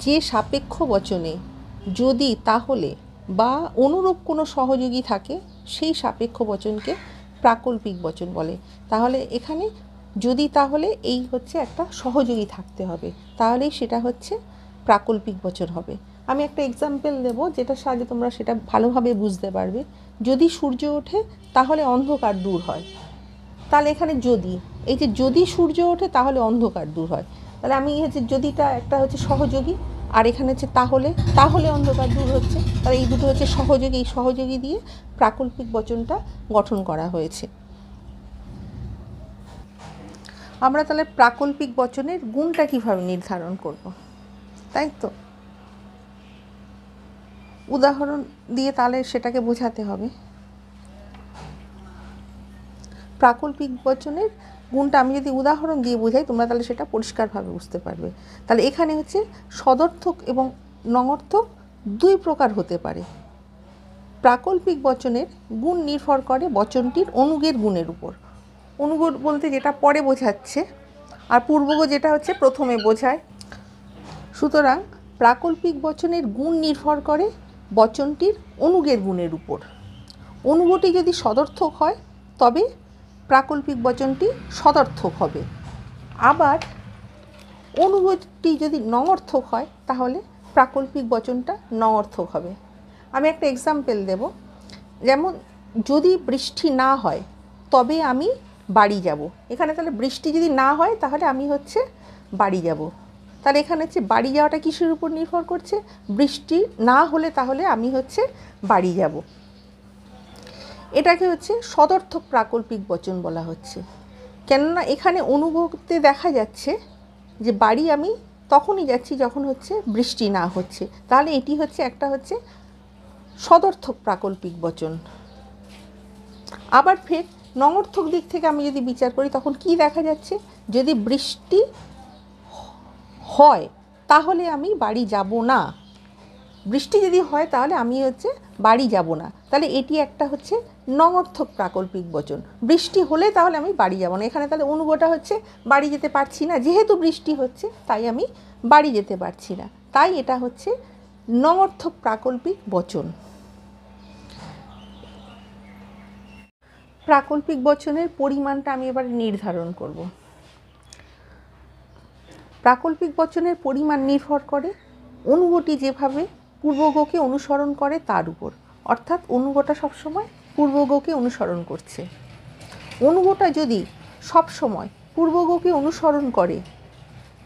যে সাপেক্ষ বচনে যদি তাহলে বা অনুরূপ কোনো সহযোগী থাকে সেই সাপেক্ষ বচনকে প্রাকল্পিক বচন বলে। তাহলে এখানে যদি তাহলে এই হচ্ছে একটা সহযোগী থাকতে হবে, তাহলেই সেটা হচ্ছে প্রাকল্পিক বচন হবে। আমি একটা এক্সাম্পল দেব যেটার সাহায্যে তোমরা সেটা ভালোভাবে বুঝতে পারবে। যদি সূর্য ওঠে তাহলে অন্ধকার দূর হয়, তাহলে এখানে যদি, এই যে যদি সূর্য ওঠে তাহলে অন্ধকার দূর হয়, তাহলে আমি হচ্ছে যদিটা একটা হচ্ছে সহযোগী আর এখানে হচ্ছে তাহলে, তাহলে অন্ধকার দূর হচ্ছে, তাহলে এই দুটো হচ্ছে সহযোগী, এই সহযোগী দিয়ে প্রাকল্পিক বচনটা গঠন করা হয়েছে। আমরা তাহলে প্রাকল্পিক বচনের গুণটা কিভাবে নির্ধারণ করব, তাই তো উদাহরণ দিয়ে তাহলে সেটাকে বোঝাতে হবে। প্রাকল্পিক বচনের গুণটা আমি যদি উদাহরণ দিয়ে বোঝাই তোমরা তাহলে সেটা পরিষ্কারভাবে বুঝতে পারবে। তাহলে এখানে হচ্ছে সদর্থক এবং নঙর্থক দুই প্রকার হতে পারে। প্রাকল্পিক বচনের গুণ নির্ভর করে বচনটির অনুগের গুণের উপর। অনুগ বলতে যেটা পরে বোঝাচ্ছে, আর পূর্বগ যেটা হচ্ছে প্রথমে বোঝায়। সুতরাং প্রাকল্পিক বচনের গুণ নির্ভর করে বচনটির অনুগের গুণের উপর। অনুগটি যদি সদর্থক হয় তবে প্রাকল্পিক বচনটি সদর্থক হবে, আবার অনুগটি যদি নঙর্থক হয় তাহলে প্রাকল্পিক বচনটা নঙর্থক হবে। আমি একটা এক্সাম্পল দেব, যেমন যদি বৃষ্টি না হয় তবে আমি বাড়ি যাব। এখানে তাহলে বৃষ্টি যদি না হয় তাহলে আমি হচ্ছে বাড়ি যাব, তাহলে এখানে হচ্ছে বাড়ি যাওয়াটা কিসের উপর নির্ভর করছে, বৃষ্টি না হলে তাহলে আমি হচ্ছে বাড়ি যাব। এটাকে হচ্ছে সদর্থক প্রাকল্পিক বচন বলা হচ্ছে, কেননা এখানে অনুগতে দেখা যাচ্ছে যে বাড়ি আমি তখনই যাচ্ছি যখন হচ্ছে বৃষ্টি না হচ্ছে, তাহলে এটি হচ্ছে একটা হচ্ছে সদর্থক প্রাকল্পিক বচন। আবার ফের নঙর্থক দিক থেকে আমি যদি বিচার করি তখন কি দেখা যাচ্ছে, যদি বৃষ্টি হয় তাহলে আমি বাড়ি যাব না, বৃষ্টি যদি হয় তাহলে আমি হচ্ছে বাড়ি যাব না, তাহলে এটি একটা হচ্ছে নঙর্থক প্রাকল্পিক বচন। বৃষ্টি হলে তাহলে আমি বাড়ি যাব না, এখানে তাহলে অনুগটা হচ্ছে বাড়ি যেতে পারছি না, যেহেতু বৃষ্টি হচ্ছে তাই আমি বাড়ি যেতে পারছি না, তাই এটা হচ্ছে নঙর্থক প্রাকল্পিক বচন। প্রাকল্পিক বচনের পরিমাণটা আমি এবার নির্ধারণ করব। প্রাকল্পিক বচনের পরিমাণ নির্ভর করে অনুগটি যেভাবে পূর্বগকে অনুসরণ করে তার উপর, অর্থাৎ অনুগটা সবসময় পূর্বগকে অনুসরণ করছে। অনুগটা যদি সবসময় পূর্বগকে অনুসরণ করে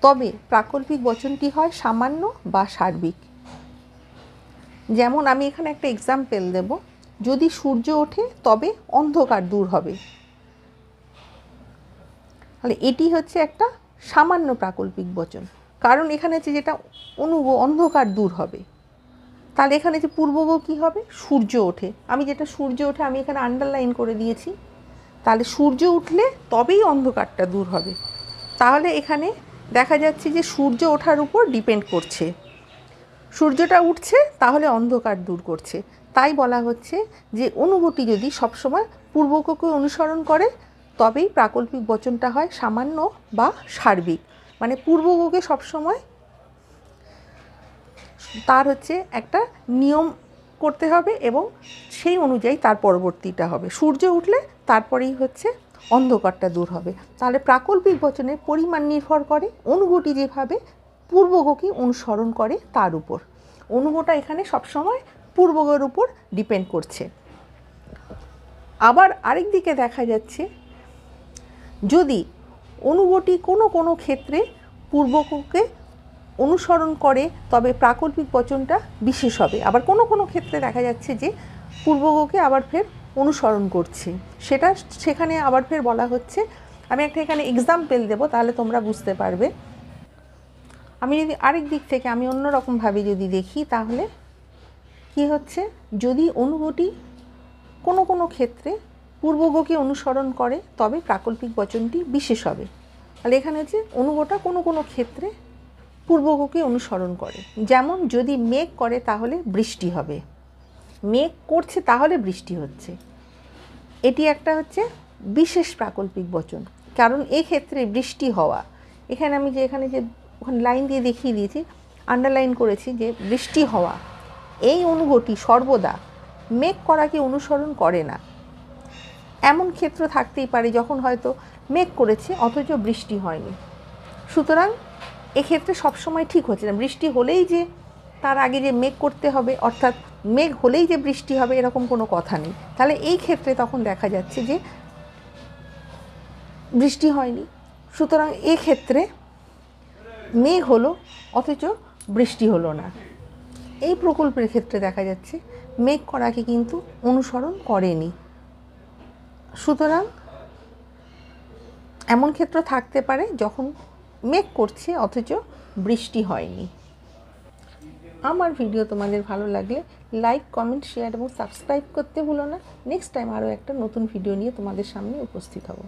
তবে প্রাকল্পিক বচনটি হয় সামান্য বা সার্বিক। যেমন আমি এখানে একটা এক্সাম্পল দেব, যদি সূর্য ওঠে তবে অন্ধকার দূর হবে, তাহলে এটি হচ্ছে একটা সামান্য প্রাকল্পিক বচন, কারণ এখানে হচ্ছে যেটা অনুগ অন্ধকার দূর হবে, তাহলে এখানে যে পূর্বগ কী হবে, সূর্য ওঠে, আমি যেটা সূর্য ওঠে আমি এখানে আন্ডারলাইন করে দিয়েছি, তাহলে সূর্য উঠলে তবেই অন্ধকারটা দূর হবে, তাহলে এখানে দেখা যাচ্ছে যে সূর্য ওঠার উপর ডিপেন্ড করছে, সূর্যটা উঠছে তাহলে অন্ধকার দূর করছে, তাই বলা হচ্ছে যে অনুগটি যদি সবসময় পূর্বগকে অনুসরণ করে তবেই প্রাকল্পিক বচনটা হয় সামান্য বা সার্বিক, মানে পূর্বগকে সবসময় তার হচ্ছে একটা নিয়ম করতে হবে এবং সেই অনুযায়ী তার পরবর্তীটা হবে, সূর্য উঠলে তারপরেই হচ্ছে অন্ধকারটা দূর হবে। তাহলে প্রাকল্পিক বচনের পরিমাণ নির্ভর করে অনুগটি যেভাবে পূর্বগকে অনুসরণ করে তার উপর, অনুগটা এখানে সবসময় পূর্বগের উপর ডিপেন্ড করছে। আবার আরেক দিকে দেখা যাচ্ছে যদি অনুগটি কোনো কোনো ক্ষেত্রে পূর্বগকে অনুসরণ করে তবে প্রাকল্পিক বচনটা বিশেষ হবে, আবার কোনো কোনো ক্ষেত্রে দেখা যাচ্ছে যে পূর্বগকে আবার ফের অনুসরণ করছে, সেখানে আবার ফের বলা হচ্ছে। আমি একটা এখানে এক্সাম্পল দেব তাহলে তোমরা বুঝতে পারবে। আমি যদি আরেক দিক থেকে আমি অন্যরকমভাবে যদি দেখি তাহলে কি হচ্ছে, যদি অনুগটি কোনো কোনো ক্ষেত্রে পূর্বগকে অনুসরণ করে তবে প্রাকল্পিক বচনটি বিশেষ হবে, তাহলে এখানে হচ্ছে অনুগটা কোনো কোনো ক্ষেত্রে পূর্বগকে অনুসরণ করে, যেমন যদি মেঘ করে তাহলে বৃষ্টি হবে, মেঘ করছে তাহলে বৃষ্টি হচ্ছে, এটি একটা হচ্ছে বিশেষ প্রাকল্পিক বচন, কারণ এক্ষেত্রে বৃষ্টি হওয়া, এখানে আমি যে ওখানে লাইন দিয়ে দেখিয়ে দিয়েছি, আন্ডারলাইন করেছি যে বৃষ্টি হওয়া এই অনুভূতি সর্বদা মেঘ করাকে অনুসরণ করে না। এমন ক্ষেত্র থাকতেই পারে যখন হয়তো মেঘ করেছে অথচ বৃষ্টি হয়নি। সুতরাং এক্ষেত্রে সবসময় ঠিক হচ্ছে না। বৃষ্টি হলেই যে তার আগে যে মেঘ করতে হবে, অর্থাৎ মেঘ হলেই যে বৃষ্টি হবে এরকম কোনো কথা নেই। তাহলে এই ক্ষেত্রে তখন দেখা যাচ্ছে যে বৃষ্টি হয়নি। সুতরাং এক্ষেত্রে মেঘ হলো অথচ বৃষ্টি হলো না। এই প্রকল্পের ক্ষেত্রে দেখা যাচ্ছে মেঘ করাকে কিন্তু অনুসরণ করেনি। সুতরাং এমন ক্ষেত্র থাকতে পারে যখন মেঘ করছে অথচ বৃষ্টি হয়নি। আমার ভিডিও তোমাদের ভালো লাগলে লাইক, কমেন্ট, শেয়ার এবং সাবস্ক্রাইব করতে ভুলো না। নেক্সট টাইম আরও একটা নতুন ভিডিও নিয়ে তোমাদের সামনে উপস্থিত হব।